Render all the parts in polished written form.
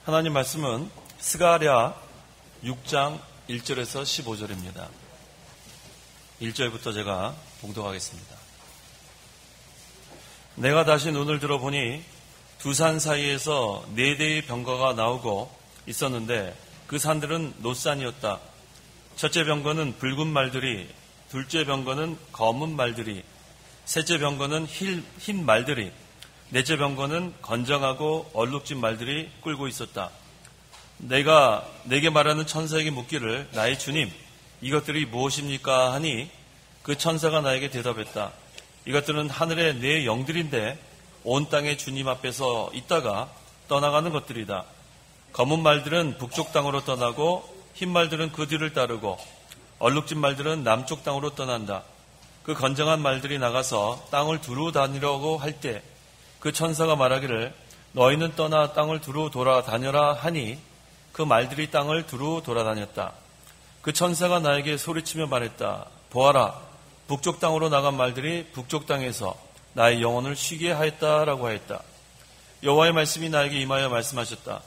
하나님 말씀은 스가랴 6장 1절에서 15절입니다. 1절부터 제가 봉독하겠습니다. 내가 다시 눈을 들어보니 두 산 사이에서 4대의 병거가 나오고 있었는데 그 산들은 놋산이었다. 첫째 병거는 붉은 말들이, 둘째 병거는 검은 말들이, 셋째 병거는 흰 말들이, 넷째 병거는 건장하고 얼룩진 말들이 끌고 있었다. 내가 내게 말하는 천사에게 묻기를 나의 주님, 이것들이 무엇입니까? 하니 그 천사가 나에게 대답했다. 이것들은 하늘의 네 영들인데 온 땅의 주님 앞에서 있다가 떠나가는 것들이다. 검은 말들은 북쪽 땅으로 떠나고 흰 말들은 그 뒤를 따르고 얼룩진 말들은 남쪽 땅으로 떠난다. 그 건장한 말들이 나가서 땅을 두루 다니려고 할 때 그 천사가 말하기를 너희는 떠나 땅을 두루 돌아다녀라 하니 그 말들이 땅을 두루 돌아다녔다. 그 천사가 나에게 소리치며 말했다. 보아라, 북쪽 땅으로 나간 말들이 북쪽 땅에서 나의 영혼을 쉬게 하였다라고 하였다. 여호와의 말씀이 나에게 임하여 말씀하셨다.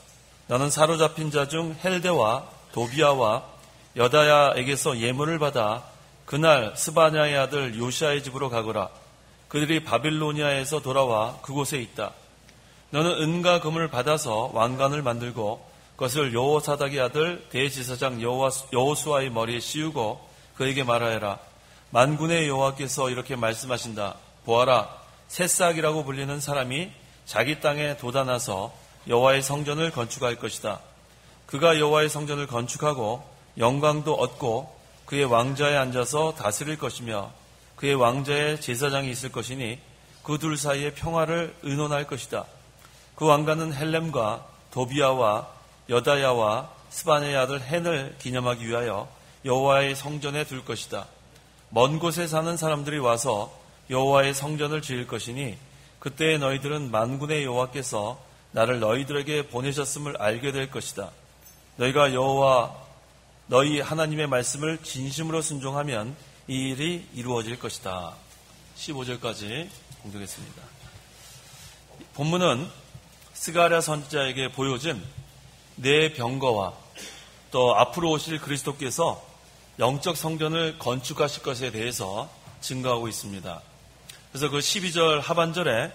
너는 사로잡힌 자 중 헬데와 도비아와 여다야에게서 예물을 받아 그날 스바냐의 아들 요시아의 집으로 가거라. 그들이 바빌로니아에서 돌아와 그곳에 있다. 너는 은과 금을 받아서 왕관을 만들고 그것을 여호사닥의 아들 대제사장 여호수아의 머리에 씌우고 그에게 말하여라. 만군의 여호와께서 이렇게 말씀하신다. 보아라, 새싹이라고 불리는 사람이 자기 땅에 돋아나서 여호와의 성전을 건축할 것이다. 그가 여호와의 성전을 건축하고 영광도 얻고 그의 왕좌에 앉아서 다스릴 것이며 그의 왕좌에 제사장이 있을 것이니 그 둘 사이에 평화를 의논할 것이다. 그 왕관은 헬렘과 도비아와 여다야와 스바냐의 아들 헨을 기념하기 위하여 여호와의 성전에 둘 것이다. 먼 곳에 사는 사람들이 와서 여호와의 성전을 지을 것이니 그때 너희들은 만군의 여호와께서 나를 너희들에게 보내셨음을 알게 될 것이다. 너희가 여호와 너희 하나님의 말씀을 진심으로 순종하면 이 일이 이루어질 것이다. 15절까지 봉독했습니다. 본문은 스가랴 선지자에게 보여진 네 병거와 또 앞으로 오실 그리스도께서 영적 성전을 건축하실 것에 대해서 증거하고 있습니다. 그래서 그 12절 하반절에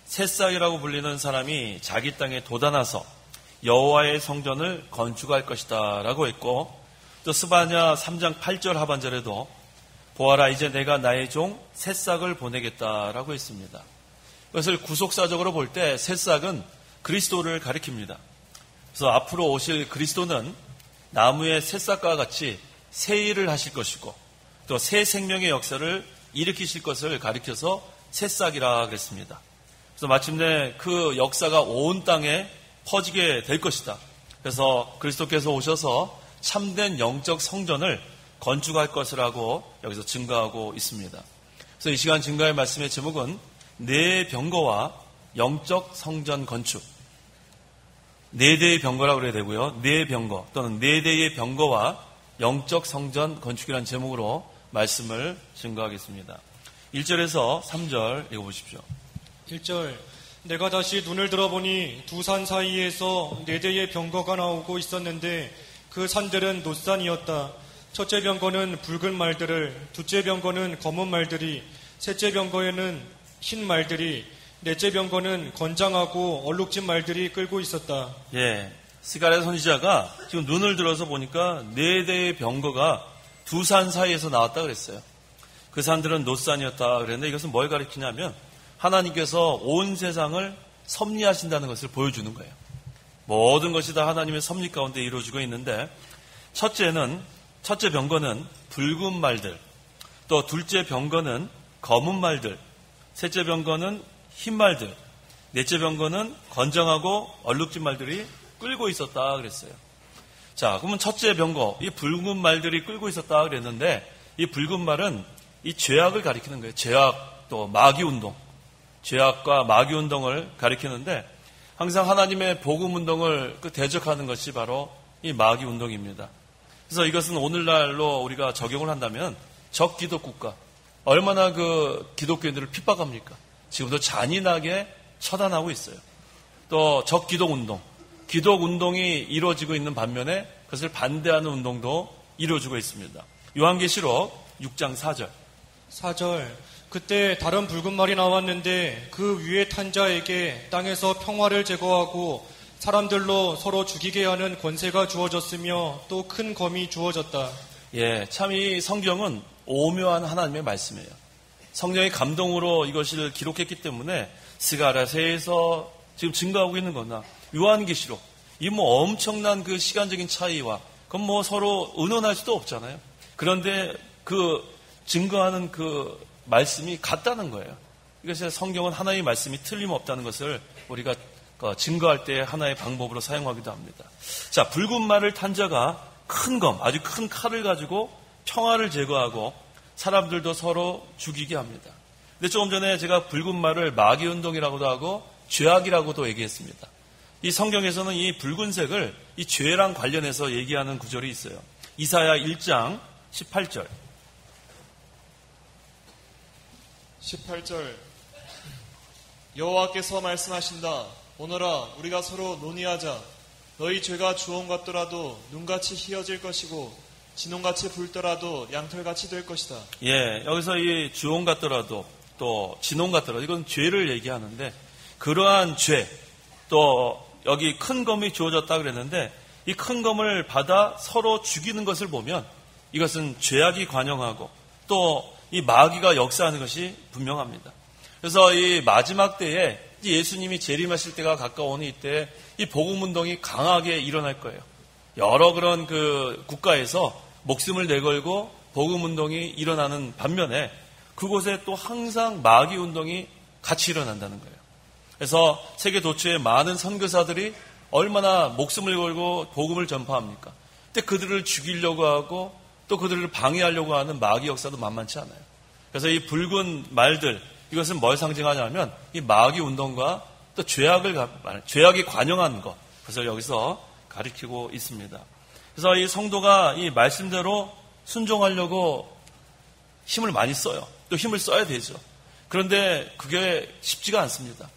새싹이라고 불리는 사람이 자기 땅에 돋아나서 여호와의 성전을 건축할 것이다 라고 했고, 또 스바냐 3장 8절 하반절에도 보아라, 이제 내가 나의 종 새싹을 보내겠다라고 했습니다. 그것을 구속사적으로 볼 때 새싹은 그리스도를 가리킵니다. 그래서 앞으로 오실 그리스도는 나무의 새싹과 같이 새 일을 하실 것이고 또 새 생명의 역사를 일으키실 것을 가리켜서 새싹이라 그랬습니다. 그래서 마침내 그 역사가 온 땅에 퍼지게 될 것이다. 그래서 그리스도께서 오셔서 참된 영적 성전을 건축할 것이라고 여기서 증거하고 있습니다. 그래서 이 시간 증거의 말씀의 제목은 네 병거와 영적 성전 건축. 네 대의 병거라고 그래야 되고요. 네 병거 또는 네 대의 병거와 영적 성전 건축이라는 제목으로 말씀을 증거하겠습니다. 1절에서 3절 읽어보십시오. 1절, 내가 다시 눈을 들어보니 두 산 사이에서 4대의 병거가 나오고 있었는데 그 산들은 놋산이었다. 첫째 병거는 붉은 말들을, 둘째 병거는 검은 말들이, 셋째 병거에는 흰 말들이, 넷째 병거는 건장하고 얼룩진 말들이 끌고 있었다. 예, 스가랴 선지자가 지금 눈을 들어서 보니까 4대의 병거가 두 산 사이에서 나왔다 그랬어요. 그 산들은 놋산이었다 그랬는데 이것은 뭘 가리키냐면 하나님께서 온 세상을 섭리하신다는 것을 보여주는 거예요. 모든 것이 다 하나님의 섭리 가운데 이루어지고 있는데 첫째 병거는 붉은 말들, 또 둘째 병거는 검은 말들, 셋째 병거는 흰 말들, 넷째 병거는 건장하고 얼룩진 말들이 끌고 있었다 그랬어요. 자, 그러면 첫째 병거, 이 붉은 말들이 끌고 있었다 그랬는데 이 붉은 말은 이 죄악을 가리키는 거예요. 죄악, 또 마귀 운동, 죄악과 마귀 운동을 가리키는데 항상 하나님의 복음 운동을 대적하는 것이 바로 이 마귀 운동입니다. 그래서 이것은 오늘날로 우리가 적용을 한다면 적기독국가, 얼마나 그 기독교인들을 핍박합니까? 지금도 잔인하게 처단하고 있어요. 또 적기독 운동, 기독 운동이 이루어지고 있는 반면에 그것을 반대하는 운동도 이루어지고 있습니다. 요한계시록 6장 4절. 4절. 그때 다른 붉은 말이 나왔는데 그 위에 탄 자에게 땅에서 평화를 제거하고 사람들로 서로 죽이게 하는 권세가 주어졌으며 또 큰 검이 주어졌다. 예, 참 이 성경은 오묘한 하나님의 말씀이에요. 성령의 감동으로 이것을 기록했기 때문에 스가랴서에서 지금 증거하고 있는 거나 요한계시록, 이 뭐 엄청난 그 시간적인 차이와 그건 뭐 서로 의논할 수도 없잖아요. 그런데 그 증거하는 그 말씀이 같다는 거예요. 이것이 성경은 하나의 말씀이 틀림없다는 것을 우리가 증거할 때 하나의 방법으로 사용하기도 합니다. 자, 붉은 말을 탄 자가 큰 검, 아주 큰 칼을 가지고 평화를 제거하고 사람들도 서로 죽이게 합니다. 근데 조금 전에 제가 붉은 말을 마귀운동이라고도 하고 죄악이라고도 얘기했습니다. 이 성경에서는 이 붉은색을 이 죄랑 관련해서 얘기하는 구절이 있어요. 이사야 1장 18절. 18절. 여호와께서 말씀하신다. 오너라 우리가 서로 논의하자. 너희 죄가 주홍 같더라도 눈같이 희어질 것이고 진홍같이 붉더라도 양털같이 될 것이다. 예, 여기서 이 주홍 같더라도 또 진홍 같더라도 이건 죄를 얘기하는데, 그러한 죄, 또 여기 큰 검이 주어졌다 그랬는데 이 큰 검을 받아 서로 죽이는 것을 보면 이것은 죄악이 관영하고 또 이 마귀가 역사하는 것이 분명합니다. 그래서 이 마지막 때에 예수님이 재림하실 때가 가까우니 이때 이 복음운동이 강하게 일어날 거예요. 여러 그런 그 국가에서 목숨을 내걸고 복음운동이 일어나는 반면에 그곳에 또 항상 마귀운동이 같이 일어난다는 거예요. 그래서 세계 도처에 많은 선교사들이 얼마나 목숨을 걸고 복음을 전파합니까? 근데 그들을 죽이려고 하고 또 그들을 방해하려고 하는 마귀 역사도 만만치 않아요. 그래서 이 붉은 말들, 이것은 뭘 상징하냐면 이 마귀 운동과 또 죄악이 관영한 것, 그것을 여기서 가리키고 있습니다. 그래서 이 성도가 이 말씀대로 순종하려고 힘을 많이 써요. 또 힘을 써야 되죠. 그런데 그게 쉽지가 않습니다.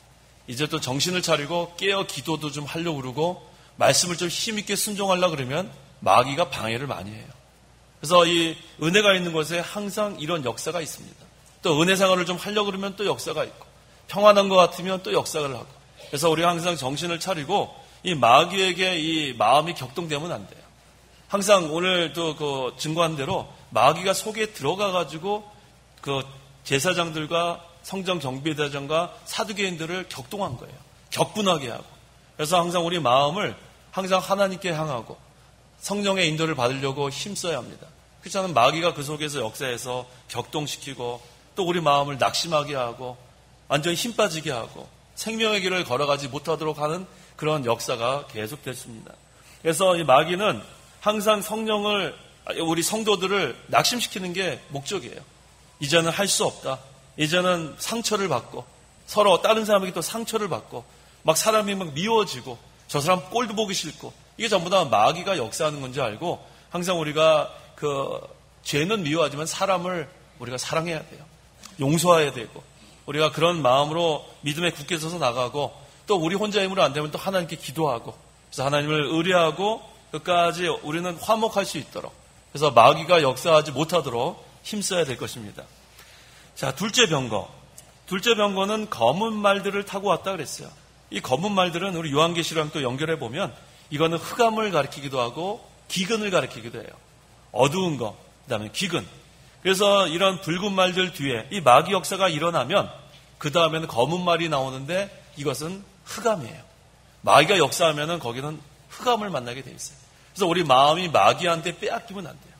이제 또 정신을 차리고 깨어 기도도 좀 하려고 그러고 말씀을 좀 힘있게 순종하려고 그러면 마귀가 방해를 많이 해요. 그래서 이 은혜가 있는 곳에 항상 이런 역사가 있습니다. 또 은혜 생활을 좀 하려고 그러면 또 역사가 있고, 평안한 것 같으면 또 역사를 하고. 그래서 우리가 항상 정신을 차리고 이 마귀에게 이 마음이 격동되면 안 돼요. 항상 오늘도 그 증거한 대로 마귀가 속에 들어가가지고 그 제사장들과 성전 경비대장과 사두개인들을 격동한 거예요. 격분하게 하고. 그래서 항상 우리 마음을 항상 하나님께 향하고 성령의 인도를 받으려고 힘써야 합니다. 그렇지 않으면 마귀가 그 속에서 역사해서 격동시키고 또 우리 마음을 낙심하게 하고 완전히 힘 빠지게 하고 생명의 길을 걸어가지 못하도록 하는 그런 역사가 계속됐습니다. 그래서 이 마귀는 항상 우리 성도들을 낙심시키는 게 목적이에요. 이제는 할 수 없다. 이제는 상처를 받고 서로 다른 사람에게 또 상처를 받고 막 사람이 막 미워지고 저 사람 꼴도 보기 싫고, 이게 전부 다 마귀가 역사하는 건지 알고 항상 우리가 그 죄는 미워하지만 사람을 우리가 사랑해야 돼요. 용서해야 되고 우리가 그런 마음으로 믿음에 굳게 서서 나가고 또 우리 혼자 힘으로 안 되면 또 하나님께 기도하고 그래서 하나님을 의뢰하고 끝까지 우리는 화목할 수 있도록, 그래서 마귀가 역사하지 못하도록 힘써야 될 것입니다. 자, 둘째 병거는 검은 말들을 타고 왔다 그랬어요. 이 검은 말들은 우리 요한계시랑 또 연결해 보면 이거는 흑암을 가리키기도 하고 기근을 가리키기도 해요. 어두운 거, 그다음에 기근. 그래서 이런 붉은 말들 뒤에 이 마귀 역사가 일어나면 그 다음에는 검은 말이 나오는데 이것은 흑암이에요. 마귀가 역사하면은 거기는 흑암을 만나게 돼 있어요. 그래서 우리 마음이 마귀한테 빼앗기면 안 돼요.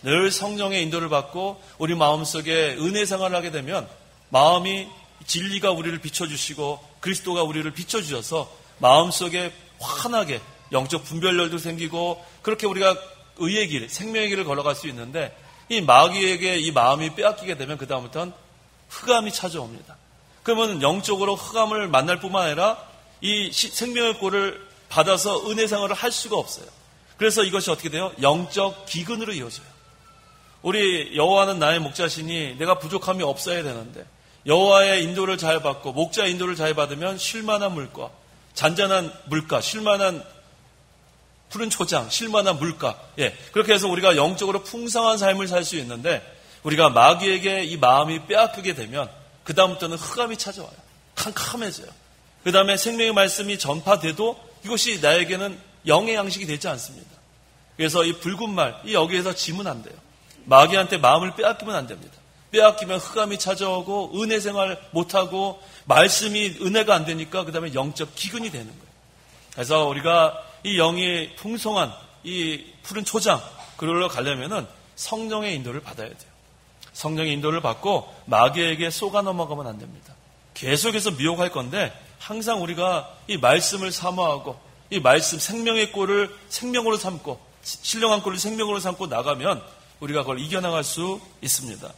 늘 성령의 인도를 받고 우리 마음속에 은혜 생활을 하게 되면 마음이 진리가 우리를 비춰주시고 그리스도가 우리를 비춰주셔서 마음속에 환하게 영적 분별력도 생기고 그렇게 우리가 의의 길, 생명의 길을 걸어갈 수 있는데 이 마귀에게 이 마음이 빼앗기게 되면 그 다음부터는 흑암이 찾아옵니다. 그러면 영적으로 흑암을 만날 뿐만 아니라 이 생명의 꼴을 받아서 은혜 생활을 할 수가 없어요. 그래서 이것이 어떻게 돼요? 영적 기근으로 이어져요. 우리 여호와는 나의 목자시니 내가 부족함이 없어야 되는데 여호와의 인도를 잘 받고 목자의 인도를 잘 받으면 쉴만한 물과 잔잔한 물가, 쉴만한 푸른 초장, 쉴만한 물가, 그렇게 해서 우리가 영적으로 풍성한 삶을 살 수 있는데 우리가 마귀에게 이 마음이 빼앗기게 되면 그 다음부터는 흑암이 찾아와요. 캄캄해져요. 그 다음에 생명의 말씀이 전파돼도 이것이 나에게는 영의 양식이 되지 않습니다. 그래서 이 붉은 말, 이 여기에서 지면 안 돼요. 마귀한테 마음을 빼앗기면 안 됩니다. 빼앗기면 흑암이 찾아오고 은혜 생활 못하고 말씀이 은혜가 안 되니까 그 다음에 영적 기근이 되는 거예요. 그래서 우리가 이 영이 풍성한 이 푸른 초장, 그걸로 가려면은 성령의 인도를 받아야 돼요. 성령의 인도를 받고 마귀에게 속아 넘어가면 안 됩니다. 계속해서 미혹할 건데 항상 우리가 이 말씀을 사모하고 이 말씀 생명의 꼴을 생명으로 삼고 신령한 꼴을 생명으로 삼고 나가면 우리가 그걸 이겨나갈 수 있습니다.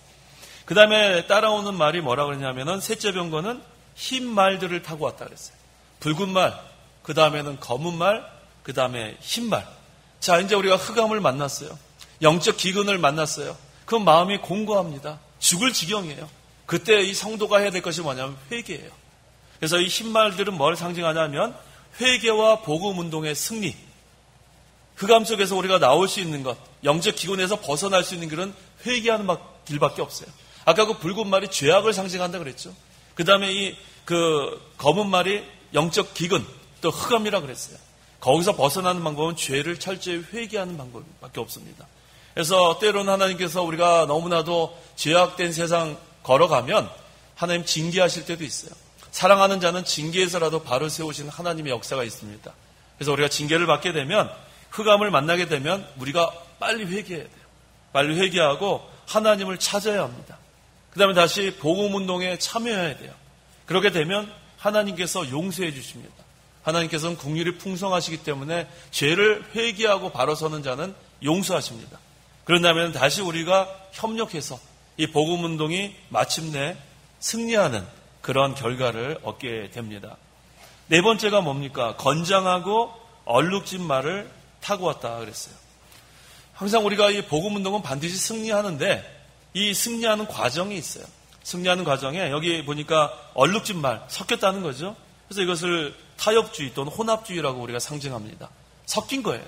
그 다음에 따라오는 말이 뭐라고 그러냐면은 셋째 병거는 흰 말들을 타고 왔다 그랬어요. 붉은 말, 그 다음에는 검은 말, 그 다음에 흰 말. 자, 이제 우리가 흑암을 만났어요. 영적 기근을 만났어요. 그 마음이 공고합니다. 죽을 지경이에요. 그때 이 성도가 해야 될 것이 뭐냐면 회개예요. 그래서 이 흰 말들은 뭘 상징하냐면 회개와 복음 운동의 승리. 흑암 속에서 우리가 나올 수 있는 것, 영적 기근에서 벗어날 수 있는 길은 회개하는 길밖에 없어요. 아까 그 붉은 말이 죄악을 상징한다 그랬죠. 그 다음에 검은 말이 영적 기근, 또 흑암이라 그랬어요. 거기서 벗어나는 방법은 죄를 철저히 회개하는 방법밖에 없습니다. 그래서 때로는 하나님께서 우리가 너무나도 죄악된 세상 걸어가면 하나님 징계하실 때도 있어요. 사랑하는 자는 징계에서라도 바로 세우시는 하나님의 역사가 있습니다. 그래서 우리가 징계를 받게 되면 흑암을 만나게 되면 우리가 빨리 회개해야 돼요. 빨리 회개하고 하나님을 찾아야 합니다. 그 다음에 다시 복음운동에 참여해야 돼요. 그렇게 되면 하나님께서 용서해 주십니다. 하나님께서는 긍휼이 풍성하시기 때문에 죄를 회개하고 바로 서는 자는 용서하십니다. 그런다면 다시 우리가 협력해서 이 복음운동이 마침내 승리하는 그런 결과를 얻게 됩니다. 네 번째가 뭡니까? 건장하고 얼룩진 말을 타고 왔다 그랬어요. 항상 우리가 이 복음운동은 반드시 승리하는데 이 승리하는 과정이 있어요. 승리하는 과정에 여기 보니까 얼룩진 말 섞였다는 거죠. 그래서 이것을 타협주의 또는 혼합주의라고 우리가 상징합니다. 섞인 거예요.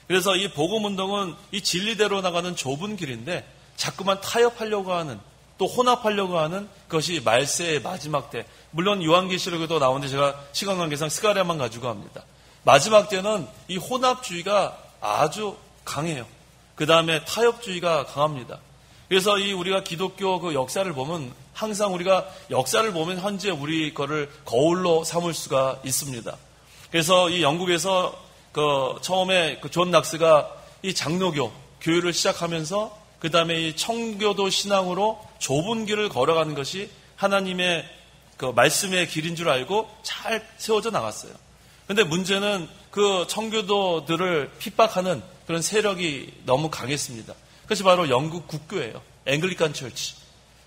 그래서 이 복음운동은 이 진리대로 나가는 좁은 길인데 자꾸만 타협하려고 하는 또 혼합하려고 하는 것이 말세의 마지막 때. 물론 요한계시록에도 나오는데 제가 시간 관계상 스가랴만 가지고 합니다. 마지막 때는 이 혼합주의가 아주 강해요. 그 다음에 타협주의가 강합니다. 그래서 이 우리가 기독교 그 역사를 보면 항상 우리가 역사를 보면 현재 우리 거를 거울로 삼을 수가 있습니다. 그래서 이 영국에서 처음에 존 낙스가 이 장로교 교회를 시작하면서 그 다음에 이 청교도 신앙으로 좁은 길을 걸어가는 것이 하나님의 그 말씀의 길인 줄 알고 잘 세워져 나갔어요. 그런데 문제는 그 청교도들을 핍박하는 그런 세력이 너무 강했습니다. 그것이 바로 영국 국교예요. 앵글리칸 처치.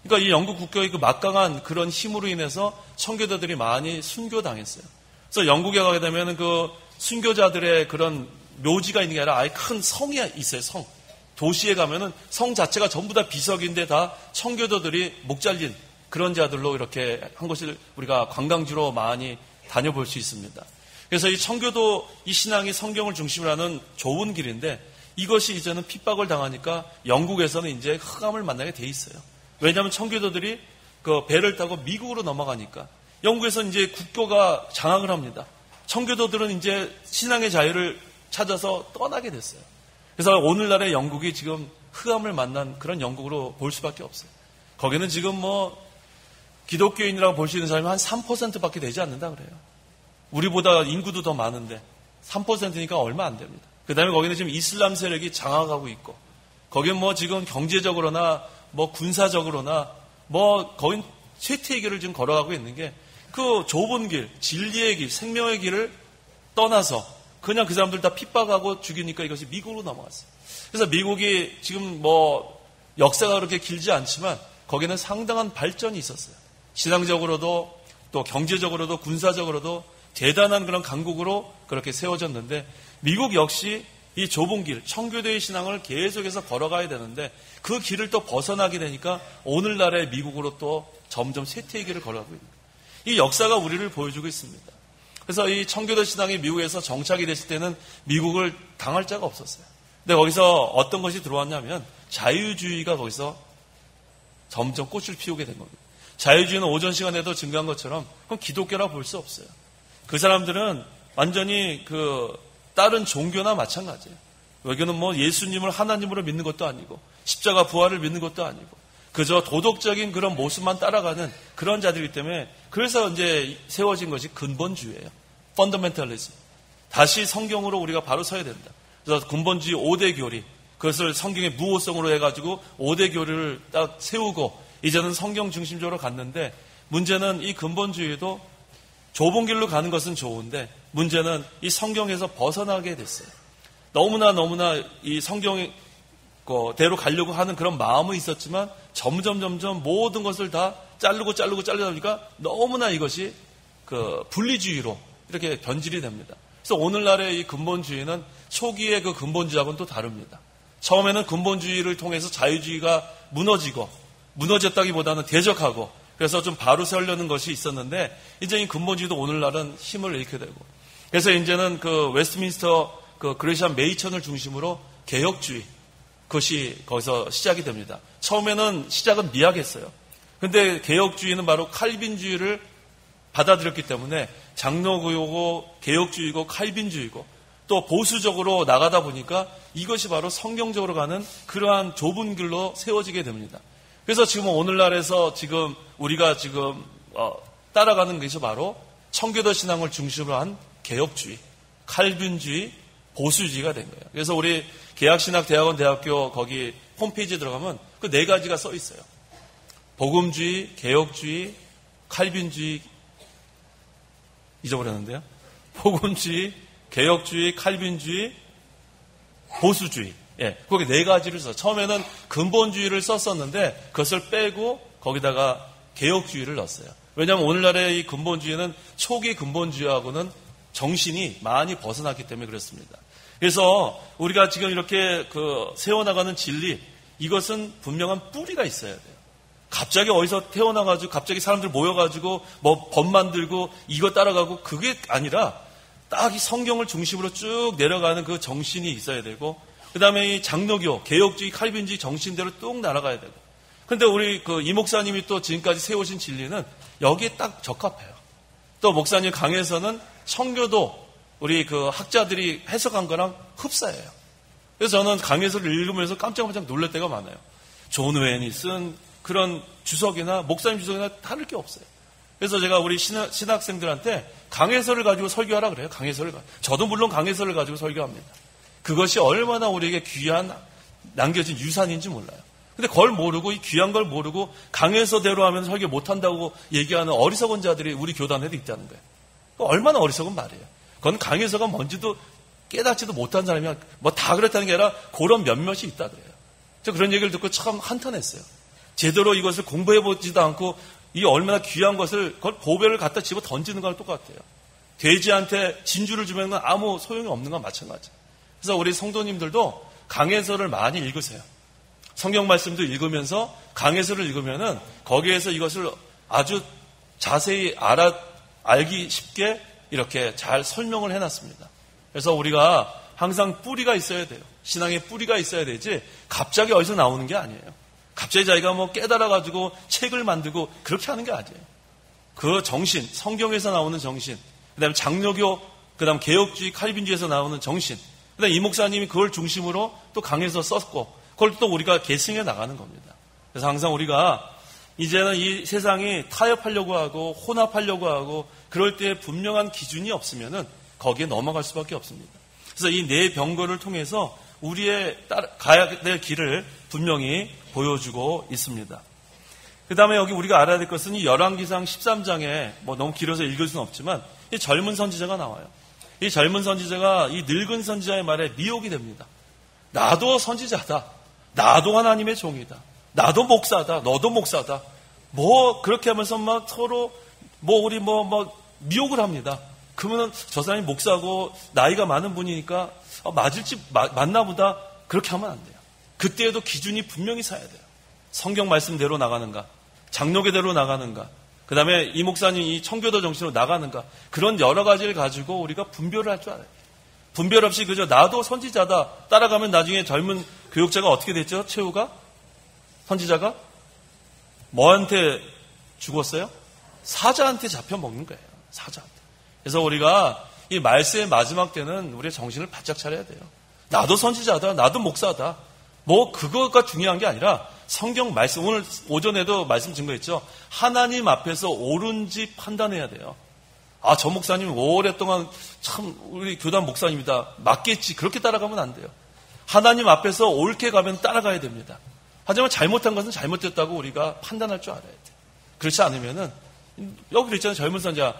그러니까 이 영국 국교의 그 막강한 그런 힘으로 인해서 청교도들이 많이 순교당했어요. 그래서 영국에 가게 되면 그 순교자들의 그런 묘지가 있는 게 아니라 아예 큰 성이 있어요. 성. 도시에 가면은 성 자체가 전부 다 비석인데 다 청교도들이 목 잘린 그런 자들로 이렇게 한 곳을 우리가 관광지로 많이 다녀볼 수 있습니다. 그래서 이 청교도 이 신앙이 성경을 중심으로 하는 좋은 길인데 이것이 이제는 핍박을 당하니까 영국에서는 이제 흑암을 만나게 돼 있어요. 왜냐하면 청교도들이 그 배를 타고 미국으로 넘어가니까 영국에서 이제 국교가 장악을 합니다. 청교도들은 이제 신앙의 자유를 찾아서 떠나게 됐어요. 그래서 오늘날의 영국이 지금 흑암을 만난 그런 영국으로 볼 수밖에 없어요. 거기는 지금 기독교인이라고 볼 수 있는 사람이 한 3%밖에 되지 않는다 그래요. 우리보다 인구도 더 많은데 3%니까 얼마 안 됩니다. 그 다음에 거기는 지금 이슬람 세력이 장악하고 있고 거기는 지금 경제적으로나 군사적으로나 거의 쇠퇴의 길을 지금 걸어가고 있는 게 그 좁은 길, 진리의 길, 생명의 길을 떠나서 그냥 그 사람들 다 핍박하고 죽이니까 이것이 미국으로 넘어갔어요. 그래서 미국이 지금 역사가 그렇게 길지 않지만 거기는 상당한 발전이 있었어요. 신앙적으로도 또 경제적으로도 군사적으로도 대단한 그런 강국으로 그렇게 세워졌는데 미국 역시 이 좁은 길, 청교도의 신앙을 계속해서 걸어가야 되는데 그 길을 또 벗어나게 되니까 오늘날의 미국으로 또 점점 쇠퇴의 길을 걸어가고 있는 거예요. 이 역사가 우리를 보여주고 있습니다. 그래서 이 청교도 신앙이 미국에서 정착이 됐을 때는 미국을 당할 자가 없었어요. 근데 거기서 어떤 것이 들어왔냐면 자유주의가 거기서 점점 꽃을 피우게 된 겁니다. 자유주의는 오전 시간에도 증거한 것처럼 그건 기독교라 볼 수 없어요. 그 사람들은 완전히 다른 종교나 마찬가지예요. 여기는 뭐 예수님을 하나님으로 믿는 것도 아니고 십자가 부활을 믿는 것도 아니고 그저 도덕적인 그런 모습만 따라가는 그런 자들이기 때문에 그래서 이제 세워진 것이 근본주의예요. 펀더멘털리즘. 다시 성경으로 우리가 바로 서야 된다. 그래서 근본주의 5대 교리, 그것을 성경의 무호성으로 해가지고 5대 교리를 딱 세우고 이제는 성경 중심적으로 갔는데 문제는 이 근본주의도 좁은 길로 가는 것은 좋은데 문제는 이 성경에서 벗어나게 됐어요. 너무나 이 성경대로 가려고 하는 그런 마음은 있었지만 점점 모든 것을 다 자르다 보니까 너무나 이것이 분리주의로 이렇게 변질이 됩니다. 그래서 오늘날의 이 근본주의는 초기의 그 근본주의하고는 또 다릅니다. 처음에는 근본주의를 통해서 자유주의가 무너졌다기보다는 대적하고 그래서 좀 바로 세우려는 것이 있었는데 이제 이 근본주의도 오늘날은 힘을 잃게 되고 그래서 이제는 웨스트민스터 그레시안 메이천을 중심으로 개혁주의 그것이 거기서 시작이 됩니다. 처음에는 시작은 미약했어요. 근데 개혁주의는 바로 칼빈주의를 받아들였기 때문에 장로교고 개혁주의고 칼빈주의고 또 보수적으로 나가다 보니까 이것이 바로 성경적으로 가는 그러한 좁은 길로 세워지게 됩니다. 그래서 지금 오늘날에서 지금 우리가 따라가는 것이 바로 청교도 신앙을 중심으로 한 개혁주의, 칼빈주의, 보수주의가 된 거예요. 그래서 우리 계약신학대학원 대학교 거기 홈페이지에 들어가면 그 4가지가 써 있어요. 복음주의, 개혁주의, 칼빈주의, 잊어버렸는데요. 복음주의, 개혁주의, 칼빈주의, 보수주의. 예, 거기 4가지를 써요. 처음에는 근본주의를 썼었는데 그것을 빼고 거기다가 개혁주의를 넣었어요. 왜냐하면 오늘날의 이 근본주의는 초기 근본주의하고는 정신이 많이 벗어났기 때문에 그렇습니다. 그래서 우리가 지금 이렇게 세워나가는 진리, 이것은 분명한 뿌리가 있어야 돼요. 갑자기 어디서 태어나가지고 갑자기 사람들 모여가지고 뭐 법 만들고 이거 따라가고 그게 아니라 딱 이 성경을 중심으로 쭉 내려가는 그 정신이 있어야 되고 그 다음에 이 장로교, 개혁주의, 칼빈주의 정신대로 뚝 날아가야 되고 근데 우리 이 목사님이 또 지금까지 세우신 진리는 여기에 딱 적합해요. 또 목사님 강에서는 청교도 우리 학자들이 해석한 거랑 흡사해요. 그래서 저는 강해서를 읽으면서 깜짝깜짝 놀랄 때가 많아요. 존 웨인이 쓴 그런 주석이나 목사님 주석이나 다를 게 없어요. 그래서 제가 우리 신학생들한테 강해서를 가지고 설교하라 그래요. 강해서를 저도 물론 강해서를 가지고 설교합니다. 그것이 얼마나 우리에게 귀한 남겨진 유산인지 몰라요. 근데 그걸 모르고 이 귀한 걸 모르고 강해서대로 하면 설교 못한다고 얘기하는 어리석은 자들이 우리 교단에도 있다는 거예요. 얼마나 어리석은 말이에요. 그건 강해서가 뭔지도 깨닫지도 못한 사람이 뭐 다 그랬다는 게 아니라 그런 몇몇이 있다 그래요. 저 그런 얘기를 듣고 참 한탄했어요. 제대로 이것을 공부해보지도 않고 이 얼마나 귀한 것을 그걸 보배를 갖다 집어 던지는 거랑 똑같아요. 돼지한테 진주를 주면 아무 소용이 없는 건 마찬가지예요. 그래서 우리 성도님들도 강해서를 많이 읽으세요. 성경 말씀도 읽으면서 강해서를 읽으면은 거기에서 이것을 아주 자세히 알기 쉽게 이렇게 잘 설명을 해놨습니다. 그래서 우리가 항상 뿌리가 있어야 돼요. 신앙의 뿌리가 있어야 되지 갑자기 어디서 나오는 게 아니에요. 갑자기 자기가 뭐 깨달아가지고 책을 만들고 그렇게 하는 게 아니에요. 그 정신, 성경에서 나오는 정신, 그 다음에 장로교, 그 다음 개혁주의, 칼빈주의에서 나오는 정신, 그 다음에 이 목사님이 그걸 중심으로 또 강해서 썼고 그걸 또 우리가 계승해 나가는 겁니다. 그래서 항상 우리가 이제는 이 세상이 타협하려고 하고 혼합하려고 하고 그럴 때 분명한 기준이 없으면은 거기에 넘어갈 수밖에 없습니다. 그래서 이 4병거를 통해서 우리의 가야 될 길을 분명히 보여주고 있습니다. 그 다음에 여기 우리가 알아야 될 것은 이 열왕기상 13장에 뭐 너무 길어서 읽을 수는 없지만 이 젊은 선지자가 나와요. 이 젊은 선지자가 이 늙은 선지자의 말에 미혹이 됩니다. 나도 선지자다. 나도 하나님의 종이다. 나도 목사다. 너도 목사다. 뭐 그렇게 하면서 막 서로 우리 미혹을 합니다. 그러면은 저 사람이 목사고 나이가 많은 분이니까 맞을지 맞나 보다. 그렇게 하면 안 돼요. 그때에도 기준이 분명히 서야 돼요. 성경 말씀대로 나가는가, 장로교대로 나가는가, 그 다음에 이 목사님이 이 청교도 정신으로 나가는가, 그런 여러 가지를 가지고 우리가 분별을 할 줄 알아요. 분별 없이 그저 나도 선지자다 따라가면 나중에 젊은 교육자가 어떻게 됐죠? 최후가? 선지자가? 뭐한테 죽었어요? 사자한테 잡혀 먹는 거예요. 사자한테. 그래서 우리가 이 말세의 마지막 때는 우리의 정신을 바짝 차려야 돼요. 나도 선지자다, 나도 목사다. 뭐 그거가 중요한 게 아니라 성경 말씀, 오늘 오전에도 말씀 증거했죠. 하나님 앞에서 옳은지 판단해야 돼요. 아, 저 목사님 오랫동안 참 우리 교단 목사님이다, 맞겠지, 그렇게 따라가면 안 돼요. 하나님 앞에서 옳게 가면 따라가야 됩니다. 하지만 잘못한 것은 잘못됐다고 우리가 판단할 줄 알아야 돼요. 그렇지 않으면은 여기 그랬잖아요. 젊은 선지자,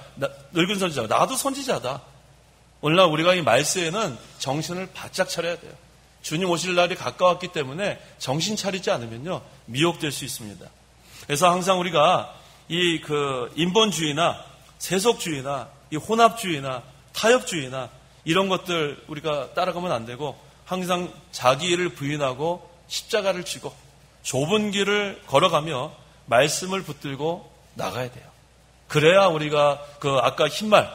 늙은 선지자, 나도 선지자다. 오늘날 우리가 이 말세에는 정신을 바짝 차려야 돼요. 주님 오실 날이 가까웠기 때문에 정신 차리지 않으면요, 미혹될 수 있습니다. 그래서 항상 우리가 이 인본주의나 세속주의나 이 혼합주의나 타협주의나 이런 것들 우리가 따라가면 안 되고, 항상 자기를 부인하고 십자가를 쥐고 좁은 길을 걸어가며 말씀을 붙들고 나가야 돼요. 그래야 우리가 아까 흰말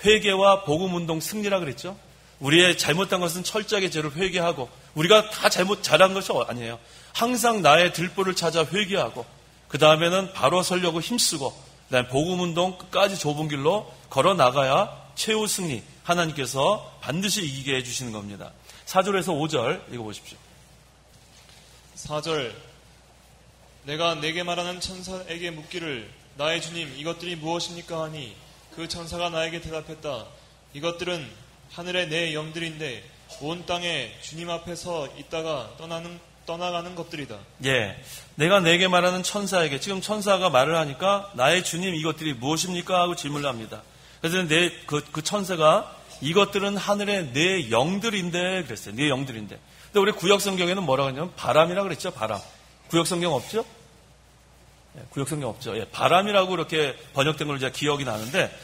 회개와 복음운동 승리라 그랬죠. 우리의 잘못한 것은 철저하게 죄를 회개하고, 우리가 다 잘한 것이 아니에요. 항상 나의 들보를 찾아 회개하고, 그 다음에는 바로 서려고 힘쓰고, 그 다음에 복음운동 끝까지 좁은 길로 걸어 나가야 최후 승리, 하나님께서 반드시 이기게 해주시는 겁니다. 4절에서 5절 읽어보십시오. 4절, 내가 내게 말하는 천사에게 묻기를 나의 주님, 이것들이 무엇입니까 하니 그 천사가 나에게 대답했다. 이것들은 하늘의 내 영들인데 온 땅에 주님 앞에서 있다가 떠나가는 것들이다. 예, 내가 내게 말하는 천사에게, 지금 천사가 말을 하니까 나의 주님, 이것들이 무엇입니까 하고 질문을 합니다. 그래서 그 천사가 이것들은 하늘의 내 영들인데 그랬어요. 내 영들인데. 근데 우리 구역성경에는 뭐라고 하냐면 바람이라고 그랬죠. 바람. 구역성경 없죠? 예, 구역성경 없죠. 예, 바람이라고 이렇게 번역된 걸로 제가 기억이 나는데,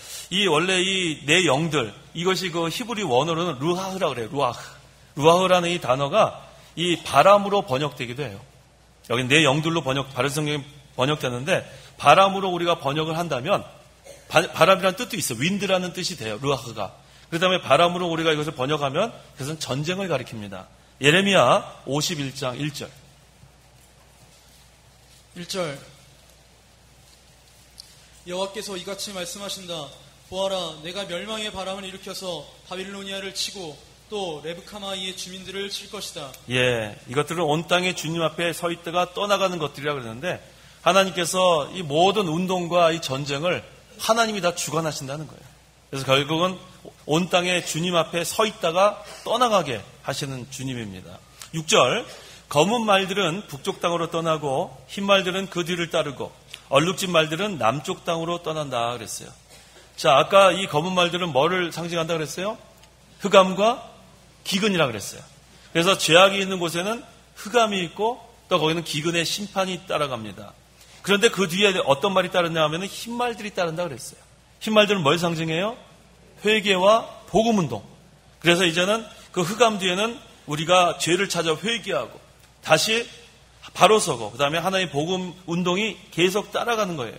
원래 이 내 영들, 이것이 그 히브리 원어로는 루하흐라고 그래요. 루하흐라는 이 단어가 이 바람으로 번역되기도 해요. 여기 내 영들로 바른 성경이 번역되는데, 바람으로 우리가 번역을 한다면 바람이라는 뜻도 있어요. 윈드라는 뜻이 돼요. 루하흐가. 그 다음에 바람으로 우리가 이것을 번역하면 그것은 전쟁을 가리킵니다. 예레미야 51장 1절. 1절. 여호와께서 이같이 말씀하신다. 보아라, 내가 멸망의 바람을 일으켜서 바빌로니아를 치고 또 레브카마이의 주민들을 칠 것이다. 예, 이것들은 온 땅에 주님 앞에 서 있다가 떠나가는 것들이라고 그러는데, 하나님께서 이 모든 운동과 이 전쟁을 하나님이 다 주관하신다는 거예요. 그래서 결국은 온 땅에 주님 앞에 서 있다가 떠나가게 하시는 주님입니다. 6절, 검은 말들은 북쪽 땅으로 떠나고 흰 말들은 그 뒤를 따르고 얼룩진 말들은 남쪽 땅으로 떠난다 그랬어요. 자, 아까 이 검은 말들은 뭐를 상징한다 그랬어요? 흑암과 기근이라 그랬어요. 그래서 죄악이 있는 곳에는 흑암이 있고 또 거기는 기근의 심판이 따라갑니다. 그런데 그 뒤에 어떤 말이 따르냐 하면 흰 말들이 따른다 그랬어요. 흰 말들은 뭘 상징해요? 회개와 복음운동. 그래서 이제는 그 흑암 뒤에는 우리가 죄를 찾아 회개하고 다시 바로 서고, 그 다음에 하나의 복음 운동이 계속 따라가는 거예요.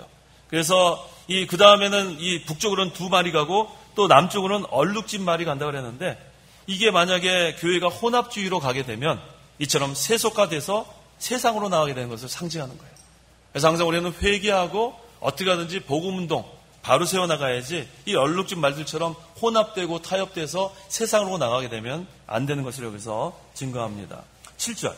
그래서 그 다음에는 이 북쪽으로는 두 마리 가고 또 남쪽으로는 얼룩진 말이 간다 그랬는데, 이게 만약에 교회가 혼합주의로 가게 되면 이처럼 세속화돼서 세상으로 나가게 되는 것을 상징하는 거예요. 그래서 항상 우리는 회개하고 어떻게 하든지 복음 운동 바로 세워나가야지, 이 얼룩진 말들처럼 혼합되고 타협돼서 세상으로 나가게 되면 안 되는 것을 여기서 증거합니다. 7절.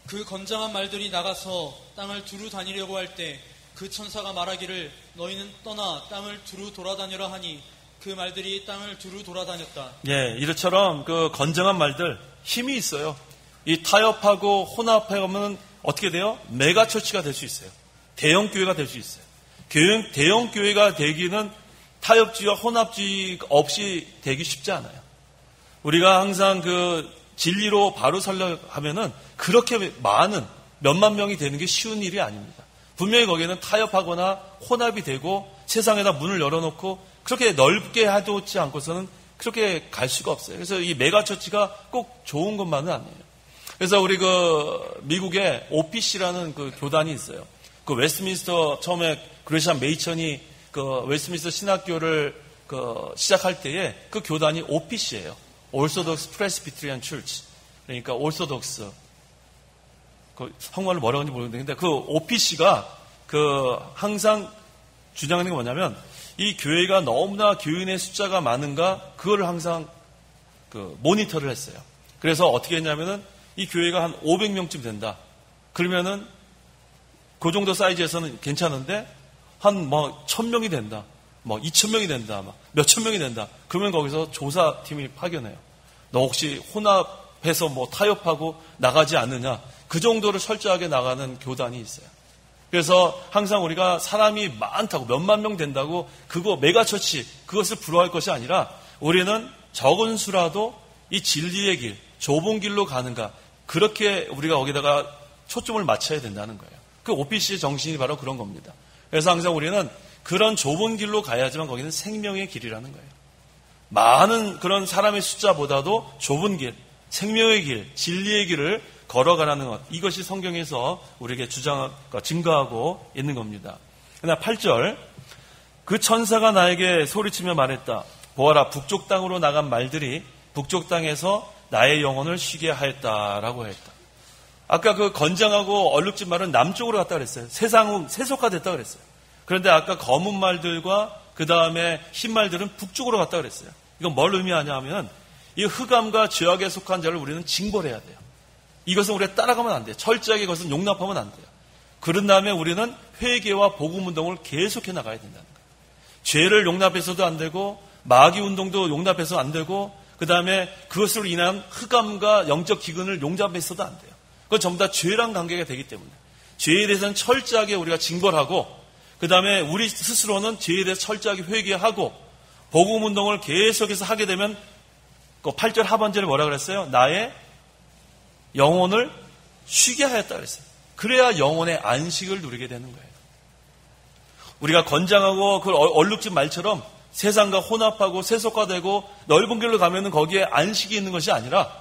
그 건장한 말들이 나가서 땅을 두루 다니려고 할 때 그 천사가 말하기를 너희는 떠나 땅을 두루 돌아다니라 하니 그 말들이 땅을 두루 돌아다녔다. 예, 이처럼 그 건장한 말들 힘이 있어요. 이 타협하고 혼합하면 어떻게 돼요? 메가처치가 될 수 있어요. 대형 교회가 될 수 있어요. 대형 교회가 되기는 타협주의와 혼합주의 없이 되기 쉽지 않아요. 우리가 항상 그 진리로 바로 서려 하면은 그렇게 많은 몇만 명이 되는 게 쉬운 일이 아닙니다. 분명히 거기에는 타협하거나 혼합이 되고 세상에다 문을 열어놓고 그렇게 넓게 해두지 않고서는 그렇게 갈 수가 없어요. 그래서 이 메가처치가 꼭 좋은 것만은 아니에요. 그래서 우리 미국에 OPC라는 그 교단이 있어요. 그 웨스트민스터 처음에 그레시엄 메이천이 그 웨스트민스터 신학교를 시작할 때에 그 교단이 OPC예요. Orthodox Presbyterian Church. 그러니까 오소독스. 한국말로 뭐라고 하는지 모르겠는데 그 OPC가 항상 주장하는 게 뭐냐면 이 교회가 너무나 교인의 숫자가 많은가 그거를 항상 모니터를 했어요. 그래서 어떻게 했냐면은 이 교회가 한 500명쯤 된다. 그러면은 그 정도 사이즈에서는 괜찮은데 한 1000명이 된다. 2000명이 된다. 몇천 명이 된다. 그러면 거기서 조사팀이 파견해요. 너 혹시 혼합해서 타협하고 나가지 않느냐. 그 정도를 철저하게 나가는 교단이 있어요. 그래서 항상 우리가 사람이 많다고 몇만 명 된다고 그거 메가처치 그것을 부러워할 것이 아니라 우리는 적은 수라도 이 진리의 길, 좁은 길로 가는가 그렇게 우리가 거기다가 초점을 맞춰야 된다는 거예요. 그 OPC의 정신이 바로 그런 겁니다. 그래서 항상 우리는 그런 좁은 길로 가야지만 거기는 생명의 길이라는 거예요. 많은 그런 사람의 숫자보다도 좁은 길, 생명의 길, 진리의 길을 걸어가라는 것. 이것이 성경에서 우리에게 증거하고 있는 겁니다. 그러나 8절 그 천사가 나에게 소리치며 말했다. 보아라 북쪽 땅으로 나간 말들이 북쪽 땅에서 나의 영혼을 쉬게 하였다라고 했다. 아까 그 건장하고 얼룩진 말은 남쪽으로 갔다 그랬어요. 세상은 세속화됐다 그랬어요. 그런데 아까 검은 말들과 그 다음에 흰 말들은 북쪽으로 갔다 그랬어요. 이건 뭘 의미하냐 하면 이 흑암과 죄악에 속한 자를 우리는 징벌해야 돼요. 이것은 우리가 따라가면 안 돼요. 철저하게 이것은 용납하면 안 돼요. 그런 다음에 우리는 회개와 복음운동을 계속해 나가야 된다는 거예요. 죄를 용납해서도 안 되고 마귀 운동도 용납해서 안 되고 그 다음에 그것으로 인한 흑암과 영적 기근을 용납해서도 안 돼요. 그건 전부 다 죄랑 관계가 되기 때문에 죄에 대해서는 철저하게 우리가 징벌하고 그 다음에 우리 스스로는 죄에 대해서 철저하게 회개하고 복음운동을 계속해서 하게 되면 그 8절 하반절에 뭐라 그랬어요? 나의 영혼을 쉬게 하였다 그랬어요. 그래야 영혼의 안식을 누리게 되는 거예요. 우리가 건장하고 그 얼룩진 말처럼 세상과 혼합하고 세속화되고 넓은 길로 가면은 거기에 안식이 있는 것이 아니라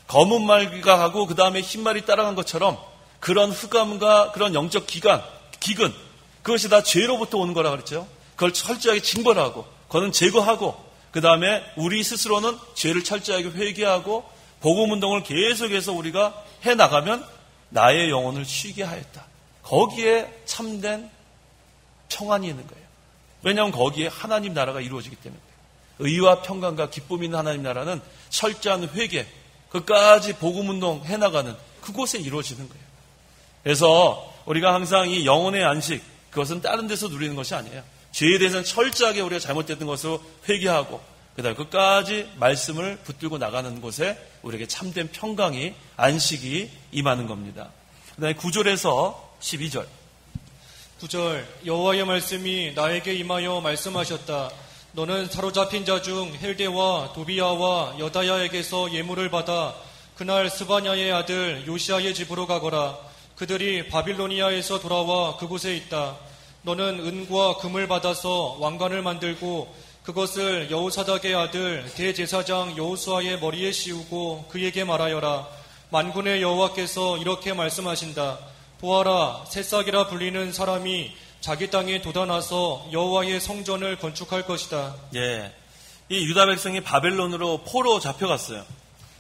검은 말과 하고 그 다음에 흰 말이 따라간 것처럼 그런 흑암과 그런 영적 기근 그것이 다 죄로부터 오는 거라 그랬죠. 그걸 철저하게 징벌하고 그거는 제거하고 그 다음에 우리 스스로는 죄를 철저하게 회개하고 복음운동을 계속해서 우리가 해나가면 나의 영혼을 쉬게 하였다. 거기에 참된 평안이 있는 거예요. 왜냐하면 거기에 하나님 나라가 이루어지기 때문에 의와 평강과 기쁨이 있는 하나님 나라는 철저한 회개 그까지 복음운동 해나가는 그곳에 이루어지는 거예요. 그래서 우리가 항상 이 영혼의 안식 그것은 다른 데서 누리는 것이 아니에요. 죄에 대해서는 철저하게 우리가 잘못됐던 것을 회개하고 그다음에 끝까지 말씀을 붙들고 나가는 곳에 우리에게 참된 평강이 안식이 임하는 겁니다. 그다음에 9절에서 12절 9절 여호와의 말씀이 나에게 임하여 말씀하셨다. 너는 사로잡힌 자 중 헬데와 도비야와 여다야에게서 예물을 받아 그날 스바냐의 아들 요시아의 집으로 가거라. 그들이 바빌로니아에서 돌아와 그곳에 있다. 너는 은과 금을 받아서 왕관을 만들고 그것을 여호사닥의 아들 대제사장 여호수아의 머리에 씌우고 그에게 말하여라. 만군의 여호와께서 이렇게 말씀하신다. 보아라, 새싹이라 불리는 사람이 자기 땅에 돋아나서 여호와의 성전을 건축할 것이다. 예, 이 유다 백성이 바벨론으로 포로 잡혀갔어요.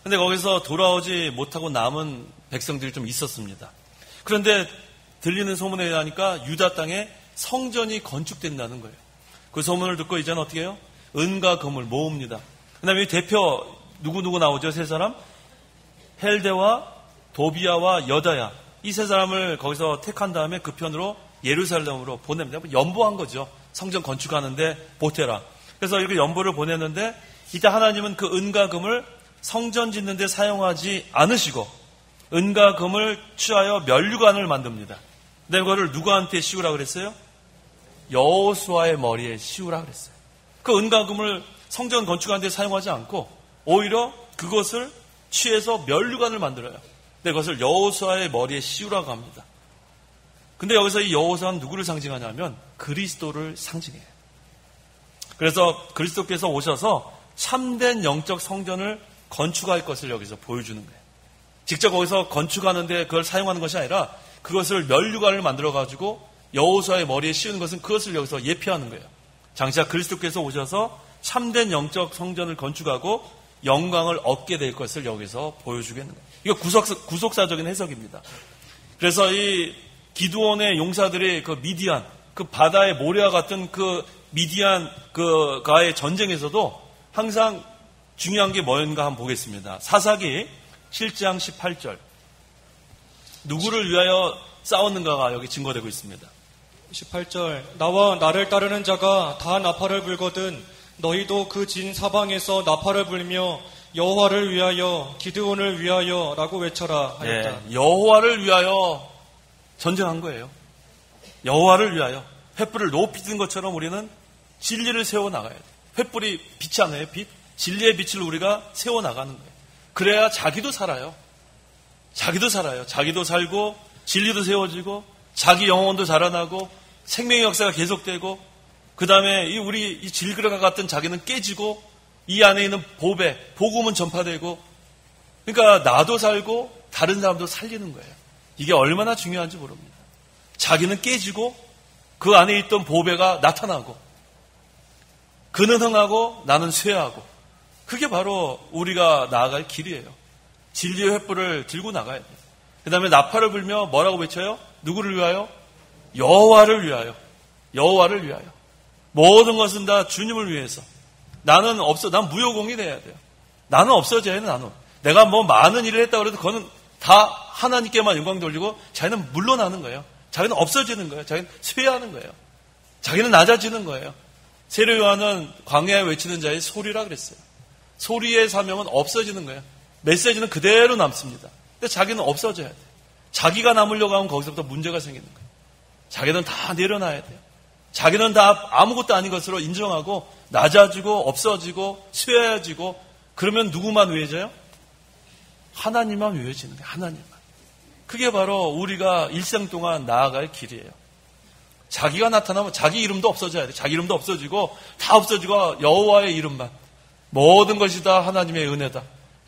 근데 거기서 돌아오지 못하고 남은 백성들이 좀 있었습니다. 그런데 들리는 소문에 의하니까 유다 땅에 성전이 건축된다는 거예요. 그 소문을 듣고 이제는 어떻게 해요? 은과 금을 모읍니다. 그 다음에 대표 누구 나오죠? 세 사람? 헬데와 도비야와 여다야. 이 세 사람을 거기서 택한 다음에 그 편으로 예루살렘으로 보냅니다. 연보한 거죠. 성전 건축하는데 보태라. 그래서 이렇게 연보를 보냈는데 이제 하나님은 그 은과 금을 성전 짓는 데 사용하지 않으시고 은과 금을 취하여 면류관을 만듭니다. 근데 그거를 누구한테 씌우라 그랬어요? 여호수아의 머리에 씌우라 그랬어요. 그 은과 금을 성전 건축하는 데 사용하지 않고 오히려 그것을 취해서 면류관을 만들어요. 근데 그것을 여호수아의 머리에 씌우라고 합니다. 근데 여기서 이 여호수아는 누구를 상징하냐면 그리스도를 상징해요. 그래서 그리스도께서 오셔서 참된 영적 성전을 건축할 것을 여기서 보여주는 거예요. 직접 거기서 건축하는데 그걸 사용하는 것이 아니라 그것을 면류관을 만들어가지고 여호수아의 머리에 씌우는 것은 그것을 여기서 예표하는 거예요. 장차 그리스도께서 오셔서 참된 영적 성전을 건축하고 영광을 얻게 될 것을 여기서 보여주겠는 거예요. 이거 구속사적인 해석입니다. 그래서 이 기드온의 용사들이 그 미디안, 그 바다의 모래와 같은 그 미디안 그가의 전쟁에서도 항상 중요한 게 뭐였는가 한번 보겠습니다. 사사기 7장 18절. 누구를 위하여 싸웠는가가 여기 증거되고 있습니다. 18절. 나와 나를 따르는 자가 다 나팔을 불거든 너희도 그 진 사방에서 나팔을 불며 여호와를 위하여 기드온을 위하여라고 외쳐라 하였다. 네, 여호와를 위하여 전쟁한 거예요. 여호와를 위하여 횃불을 높이 든 것처럼 우리는 진리를 세워 나가야 돼요. 횃불이 빛이 않아요. 빛. 진리의 빛을 우리가 세워 나가는 거예요. 그래야 자기도 살아요. 자기도 살아요. 자기도 살고 진리도 세워지고 자기 영혼도 자라나고 생명의 역사가 계속되고 그 다음에 우리 이 질그릇과 같은 자기는 깨지고 이 안에 있는 복음은 전파되고 그러니까 나도 살고 다른 사람도 살리는 거예요. 이게 얼마나 중요한지 모릅니다. 자기는 깨지고 그 안에 있던 보배가 나타나고 그는 흥하고 나는 쇠하고 그게 바로 우리가 나아갈 길이에요. 진리의 횃불을 들고 나가야 돼요. 그 다음에 나팔을 불며 뭐라고 외쳐요? 누구를 위하여? 여호와를 위하여. 여호와를 위하여. 모든 것은 다 주님을 위해서. 난 무효공이 돼야 돼요. 나는 없어져야 해, 나는. 내가 뭐 많은 일을 했다고 해도 그거는 다 하나님께만 영광 돌리고 자기는 물러나는 거예요. 자기는 없어지는 거예요. 자기는 쇠하는 거예요. 자기는 낮아지는 거예요. 세례 요한은 광야에 외치는 자의 소리라 그랬어요. 소리의 사명은 없어지는 거예요. 메시지는 그대로 남습니다. 근데 자기는 없어져야 돼요. 자기가 남으려고 하면 거기서부터 문제가 생기는 거예요. 자기는 다 내려놔야 돼요. 자기는 다 아무것도 아닌 것으로 인정하고 낮아지고 없어지고 쇠해지고 그러면 누구만 위해져요? 하나님만 위해지는 거예요. 하나님만. 그게 바로 우리가 일생 동안 나아갈 길이에요. 자기가 나타나면 자기 이름도 없어져야 돼요. 자기 이름도 없어지고 다 없어지고 여호와의 이름만. 모든 것이 다 하나님의 은혜다.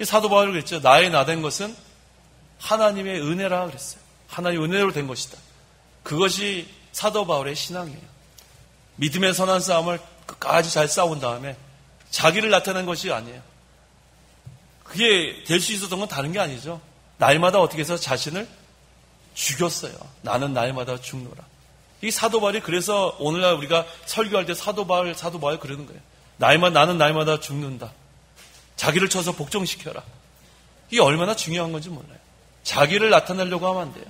사도 바울이 그랬죠. 나의 나된 것은 하나님의 은혜라 그랬어요. 하나님의 은혜로 된 것이다. 그것이 사도 바울의 신앙이에요. 믿음의 선한 싸움을 끝까지 잘 싸운 다음에 자기를 나타낸 것이 아니에요. 그게 될 수 있었던 건 다른 게 아니죠. 날마다 어떻게 해서 자신을 죽였어요. 나는 날마다 죽노라. 이 사도 바울이 그래서 오늘날 우리가 설교할 때 사도 바울 그러는 거예요. 나는 날마다 죽는다. 자기를 쳐서 복종시켜라. 이게 얼마나 중요한 건지 몰라요. 자기를 나타내려고 하면 안 돼요.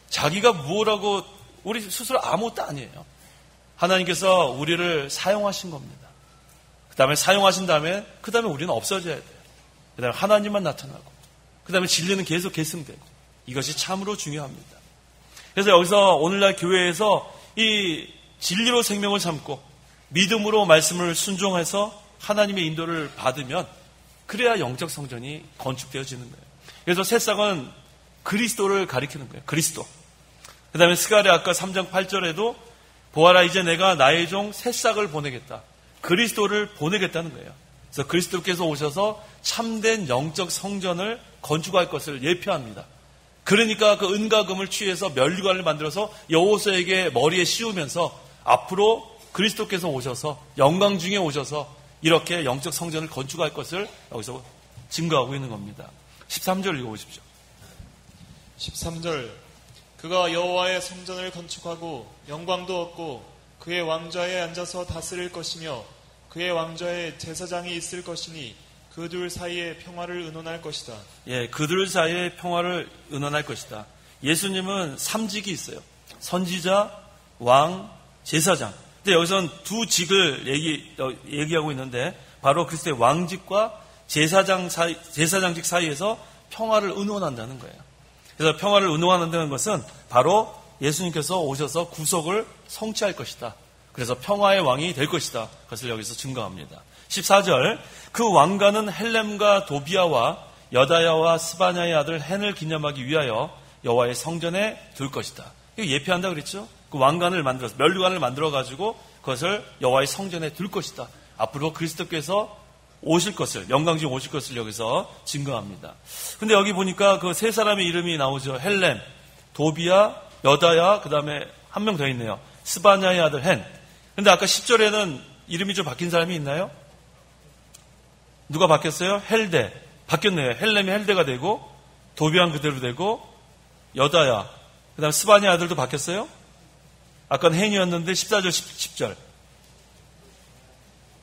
자기가 뭐라고 우리 스스로 아무것도 아니에요. 하나님께서 우리를 사용하신 겁니다. 그 다음에 사용하신 다음에 그 다음에 우리는 없어져야 돼요. 그 다음에 하나님만 나타나고 그 다음에 진리는 계속 계승되고 이것이 참으로 중요합니다. 그래서 여기서 오늘날 교회에서 이 진리로 생명을 삼고 믿음으로 말씀을 순종해서 하나님의 인도를 받으면 그래야 영적 성전이 건축되어지는 거예요. 그래서 새싹은 그리스도를 가리키는 거예요. 그리스도. 그 다음에 스가랴 아까 3장 8절에도 보아라 이제 내가 나의 종 새싹을 보내겠다. 그리스도를 보내겠다는 거예요. 그래서 그리스도께서 오셔서 참된 영적 성전을 건축할 것을 예표합니다. 그러니까 그 은과 금을 취해서 면류관을 만들어서 여호수아에게 머리에 씌우면서 앞으로 그리스도께서 오셔서 영광 중에 오셔서 이렇게 영적 성전을 건축할 것을 여기서 증거하고 있는 겁니다. 13절 읽어보십시오. 13절 그가 여호와의 성전을 건축하고 영광도 얻고 그의 왕좌에 앉아서 다스릴 것이며 그의 왕좌에 제사장이 있을 것이니 그들 사이에 평화를 의논할 것이다. 예, 그들 사이에 평화를 의논할 것이다. 예수님은 3직이 있어요. 선지자, 왕, 제사장. 근데 여기서는 두 직을 얘기하고 있는데 바로 그리스도의 왕직과 제사장직 사이에서 평화를 의논한다는 거예요. 그래서 평화를 의논한다는 것은 바로 예수님께서 오셔서 구속을 성취할 것이다. 그래서 평화의 왕이 될 것이다. 그것을 여기서 증거합니다. 14절 그 왕가는 헬렘과 도비아와 여다야와 스바냐의 아들 헨을 기념하기 위하여 여호와의 성전에 둘 것이다. 이거 예표한다 그랬죠? 그 왕관을 만들어서 면류관을 만들어 가지고 그것을 여호와의 성전에 둘 것이다. 앞으로 그리스도께서 오실 것을 영광 중에 오실 것을 여기서 증거합니다. 근데 여기 보니까 그 세 사람의 이름이 나오죠. 헬렘, 도비아, 여다야, 그 다음에 한 명 더 있네요. 스바냐의 아들 헨. 근데 아까 10절에는 이름이 좀 바뀐 사람이 있나요? 누가 바뀌었어요? 헬데. 바뀌었네요. 헬렘이 헬데가 되고, 도비왕 그대로 되고, 여다야. 그 다음에 스바냐 아들도 바뀌었어요? 아까는 헨이었는데 14절, 10절.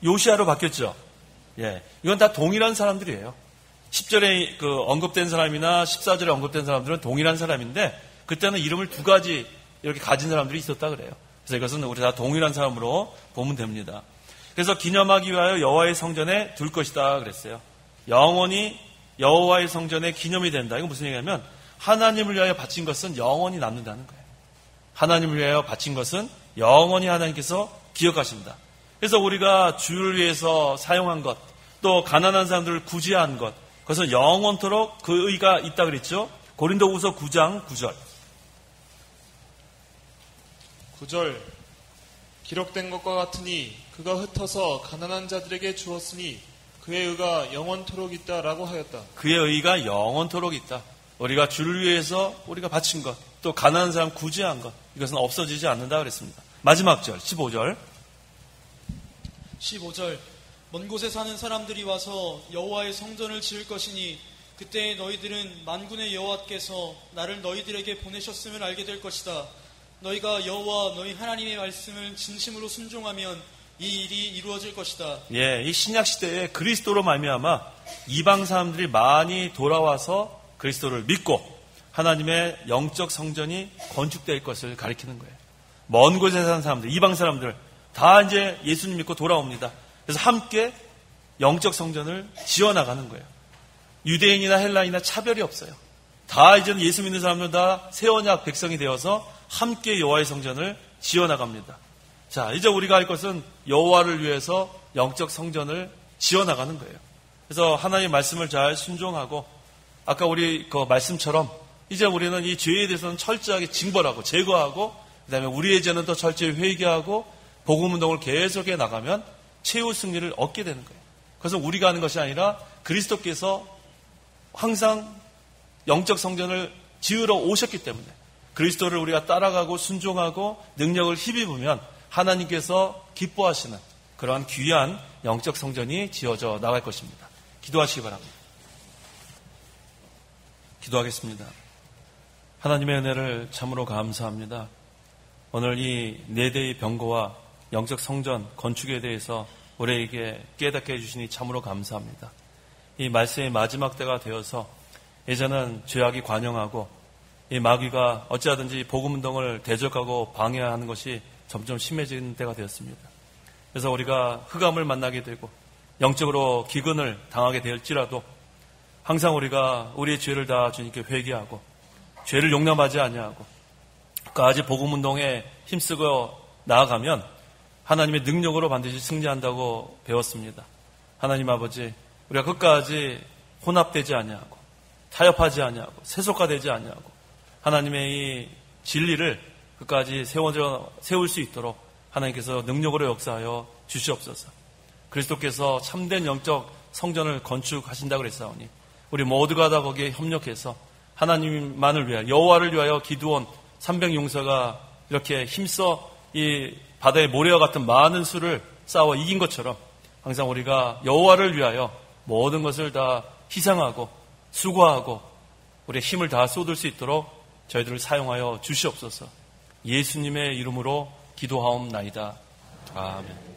요시아로 바뀌었죠? 예. 이건 다 동일한 사람들이에요. 10절에 언급된 사람이나 14절에 언급된 사람들은 동일한 사람인데, 그때는 이름을 두 가지 이렇게 가진 사람들이 있었다 그래요. 그래서 이것은 우리 다 동일한 사람으로 보면 됩니다. 그래서 기념하기 위하여 여호와의 성전에 둘 것이다 그랬어요. 영원히 여호와의 성전에 기념이 된다. 이건 무슨 얘기냐면 하나님을 위하여 바친 것은 영원히 남는다는 거예요. 하나님을 위하여 바친 것은 영원히 하나님께서 기억하신다. 그래서 우리가 주를 위해서 사용한 것, 또 가난한 사람들을 구제한 것, 그것은 영원토록 그 의가 있다 그랬죠. 고린도후서 9장 9절. 9절 기록된 것과 같으니 그가 흩어서 가난한 자들에게 주었으니 그의 의가 영원토록 있다라고 하였다. 그의 의가 영원토록 있다. 우리가 주를 위해서 우리가 바친 것, 또 가난한 사람 구제한 것, 이것은 없어지지 않는다 그랬습니다. 마지막 절 15절. 15절 먼 곳에 사는 사람들이 와서 여호와의 성전을 지을 것이니 그때 너희들은 만군의 여호와께서 나를 너희들에게 보내셨음을 알게 될 것이다. 너희가 여호와 너희 하나님의 말씀을 진심으로 순종하면 이 일이 이루어질 것이다. 예, 이 신약 시대에 그리스도로 말미암아 이방 사람들이 많이 돌아와서 그리스도를 믿고 하나님의 영적 성전이 건축될 것을 가리키는 거예요. 먼 곳에 사는 사람들, 이방 사람들 다 이제 예수님 믿고 돌아옵니다. 그래서 함께 영적 성전을 지어나가는 거예요. 유대인이나 헬라인이나 차별이 없어요. 다 이제는 예수 믿는 사람들은 다 새 언약 백성이 되어서 함께 여호와의 성전을 지어나갑니다. 자, 이제 우리가 할 것은 여호와를 위해서 영적 성전을 지어나가는 거예요. 그래서 하나님의 말씀을 잘 순종하고 아까 우리 그 말씀처럼 이제 우리는 이 죄에 대해서는 철저하게 징벌하고 제거하고 그다음에 우리의 죄는 더 철저히 회개하고 복음운동을 계속해 나가면 최후 승리를 얻게 되는 거예요. 그래서 우리가 하는 것이 아니라 그리스도께서 항상 영적 성전을 지으러 오셨기 때문에 그리스도를 우리가 따라가고 순종하고 능력을 힘입으면 하나님께서 기뻐하시는 그러한 귀한 영적 성전이 지어져 나갈 것입니다. 기도하시기 바랍니다. 기도하겠습니다. 하나님의 은혜를 참으로 감사합니다. 오늘 이 4대의 병거와 영적 성전 건축에 대해서 우리에게 깨닫게 해주시니 참으로 감사합니다. 이 말씀의 마지막 때가 되어서 이제는 죄악이 관영하고 이 마귀가 어찌하든지 복음운동을 대적하고 방해하는 것이 점점 심해지는 때가 되었습니다. 그래서 우리가 흑암을 만나게 되고 영적으로 기근을 당하게 될지라도 항상 우리가 우리의 죄를 다 주님께 회개하고 죄를 용납하지 아니하고 끝까지 복음운동에 힘쓰고 나아가면 하나님의 능력으로 반드시 승리한다고 배웠습니다. 하나님 아버지, 우리가 끝까지 혼합되지 아니하고 타협하지 아니하고 세속화되지 아니하고 하나님의 이 진리를 끝까지 세울 수 있도록 하나님께서 능력으로 역사하여 주시옵소서. 그리스도께서 참된 영적 성전을 건축하신다고 그랬사오니 우리 모두가 다 거기에 협력해서 하나님만을 위하여 여호와를 위하여 기드온 300용사가 이렇게 힘써 이 바다의 모래와 같은 많은 수를 싸워 이긴 것처럼 항상 우리가 여호와를 위하여 모든 것을 다 희생하고 수고하고 우리의 힘을 다 쏟을 수 있도록 저희들을 사용하여 주시옵소서. 예수님의 이름으로 기도하옵나이다. 아멘.